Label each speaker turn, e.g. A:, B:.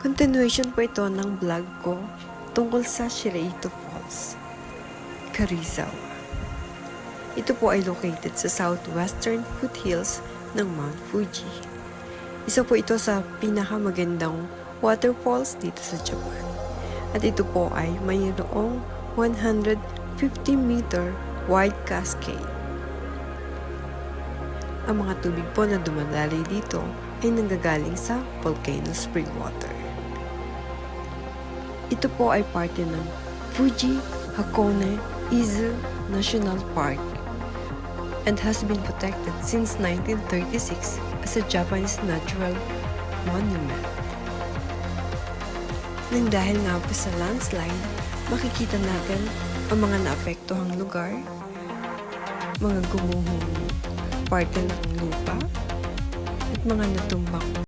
A: Continuation po ito ng vlog ko tungkol sa Shiraitu Falls, Karizawa. Ito po ay located sa southwestern foothills ng Mount Fuji. Isa po ito sa pinakamagandang waterfalls dito sa Japan. At ito po ay mayroong 150-meter wide cascade. Ang mga tubig po na dumadaloy dito ay nanggagaling sa volcano spring water. Ito po ay parte ng Fuji Hakone Izu National Park and has been protected since 1936 as a Japanese natural monument. Nang dahil nga po sa landslide, makikita natin ang mga naapektuhang lugar, mga gumuhong parte ng lupa, at mga natumbang